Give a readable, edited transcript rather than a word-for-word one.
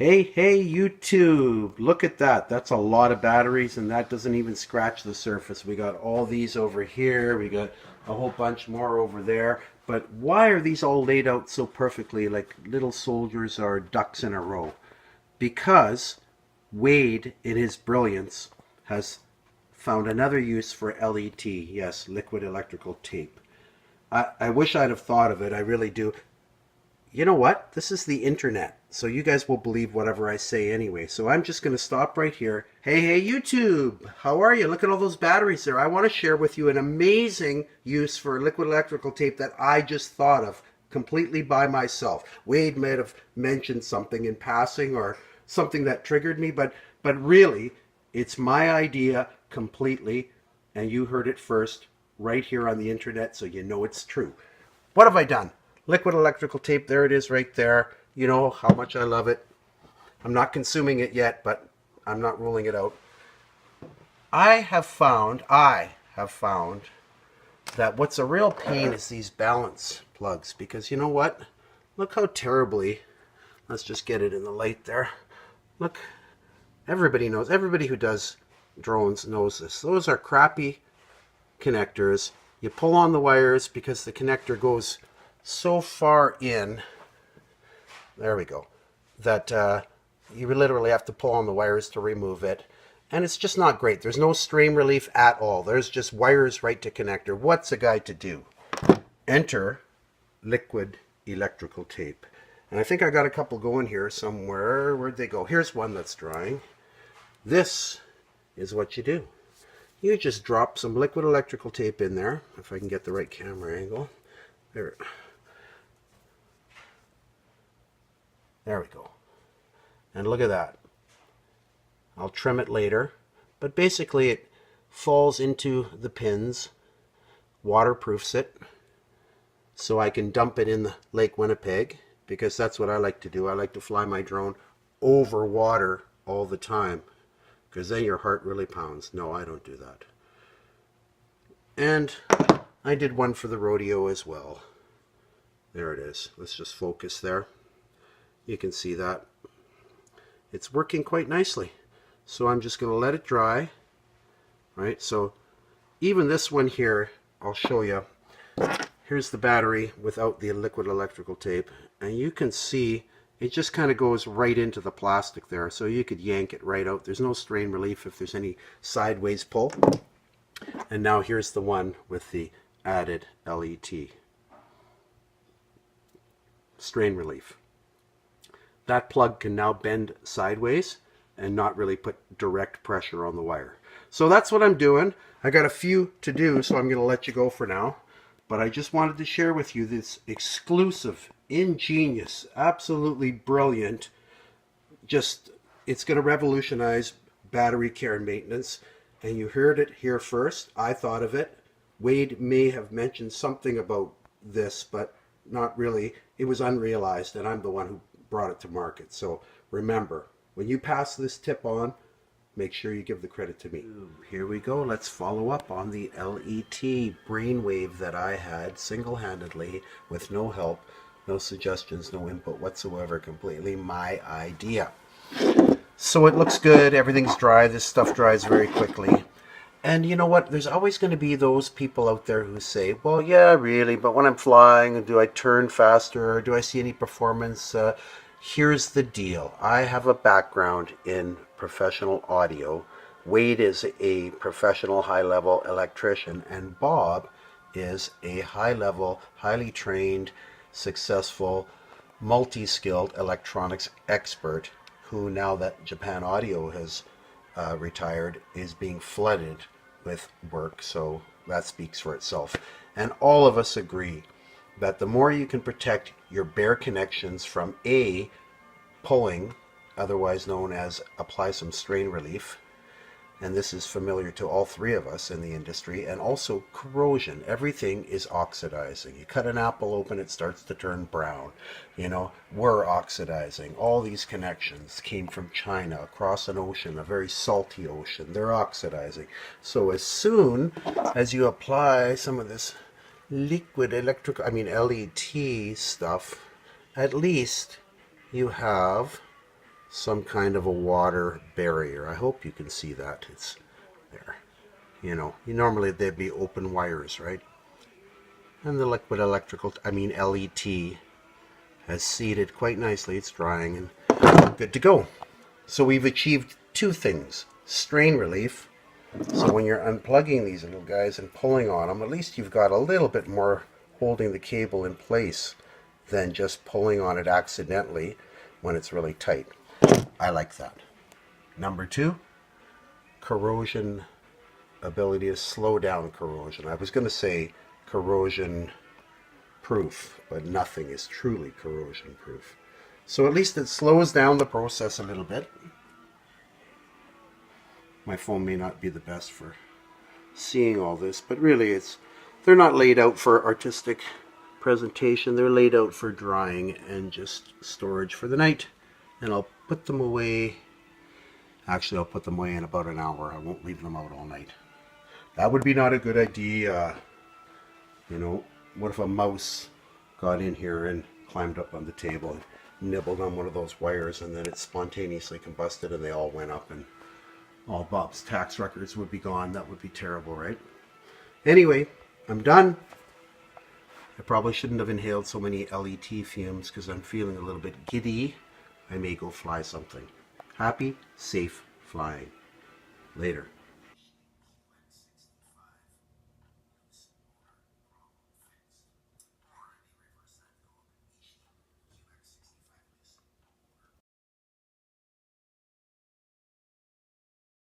Hey, YouTube, look at that. That's a lot of batteries, and that doesn't even scratch the surface. We got all these over here. We got a whole bunch more over there. But why are these all laid out so perfectly like little soldiers or ducks in a row? Because Wade, in his brilliance, has found another use for L.E.T. Yes, liquid electrical tape. I wish I'd have thought of it. I really do. You know what? This is the internet, so you guys will believe whatever I say anyway. So I'm just going to stop right here. Hey, YouTube, how are you? Look at all those batteries there. I want to share with you an amazing use for liquid electrical tape that I just thought of completely by myself. Wade may have mentioned something in passing or something that triggered me, but really, it's my idea completely, and you heard it first right here on the internet, so you know it's true. What have I done? Liquid electrical tape, there it is right there. You know how much I love it. I'm not consuming it yet, but I'm not ruling it out. I have found that what's a real pain is these balance plugs, because you know what? Look how terribly, let's just get it in the light there. Look, everybody knows, everybody who does drones knows this. Those are crappy connectors. You pull on the wires because the connector goes so far in, there we go, that you literally have to pull on the wires to remove it, and it's just not great. There's no strain relief at all. There's just wires right to connector. What's a guy to do? Enter liquid electrical tape. And I think I got a couple going here somewhere. Where'd they go? Here's one that's drying. This is what you do. You just drop some liquid electrical tape in there, if I can get the right camera angle. There we go. And look at that. I'll trim it later. But basically it falls into the pins, waterproofs it, so I can dump it in the Lake Winnipeg, because that's what I like to do. I like to fly my drone over water all the time, because then your heart really pounds. No, I don't do that. And I did one for the rodeo as well. There it is. Let's just focus there. You can see that it's working quite nicely. So I'm just going to let it dry. Right, so even this one here, I'll show you. Here's the battery without the liquid electrical tape, and you can see it just kind of goes right into the plastic there, so you could yank it right out. There's no strain relief if there's any sideways pull. And now here's the one with the added L.E.T. strain relief. That plug can now bend sideways and not really put direct pressure on the wire. So that's what I'm doing. I got a few to do, so I'm going to let you go for now. But I just wanted to share with you this exclusive, ingenious, absolutely brilliant, it's going to revolutionize battery care and maintenance. And you heard it here first. I thought of it. Wade may have mentioned something about this, but not really. It was unrealized, and I'm the one who brought it to market. So remember, when you pass this tip on, make sure you give the credit to me. Here we go. Let's follow up on the L.E.T. brainwave that I had single-handedly with no help, no suggestions, no input whatsoever, completely my idea. So it looks good. Everything's dry. This stuff dries very quickly. And you know what? There's always going to be those people out there who say, well, yeah, really, but when I'm flying, do I turn faster? Or do I see any performance? Here's the deal. I have a background in professional audio. Wade is a professional high-level electrician, and Bob is a high-level, highly trained, successful, multi-skilled electronics expert who, now that Japan Audio has retired, is being flooded with work. So that speaks for itself. And all of us agree that the more you can protect your bare connections from pulling, otherwise known as apply some strain relief, and this is familiar to all three of us in the industry, and also corrosion. Everything is oxidizing. You cut an apple open, it starts to turn brown. You know, we're oxidizing. All these connections came from China, across an ocean, a very salty ocean. They're oxidizing. So as soon as you apply some of this liquid L.E.T. stuff, at least you have some kind of a water barrier. I hope you can see that. It's there. You know, normally they'd be open wires, right? And the liquid electrical, L.E.T, has seated quite nicely. It's drying and good to go. So we've achieved two things. Strain relief. So when you're unplugging these little guys and pulling on them, at least you've got a little bit more holding the cable in place than just pulling on it accidentally when it's really tight. I like that. Number two, corrosion, ability to slow down corrosion. I was going to say corrosion proof, but nothing is truly corrosion proof. So at least it slows down the process a little bit. My phone may not be the best for seeing all this, but really they're not laid out for artistic presentation. They're laid out for drying and just storage for the night. And I'll put them away. Actually, I'll put them away in about an hour. I won't leave them out all night. That would be not a good idea. You know, what if a mouse got in here and climbed up on the table and nibbled on one of those wires, and then it spontaneously combusted and they all went up and all Bob's tax records would be gone. That would be terrible, right? Anyway, I'm done. I probably shouldn't have inhaled so many L.E.T fumes because I'm feeling a little bit giddy. I may go fly something. Happy, safe flying. Later.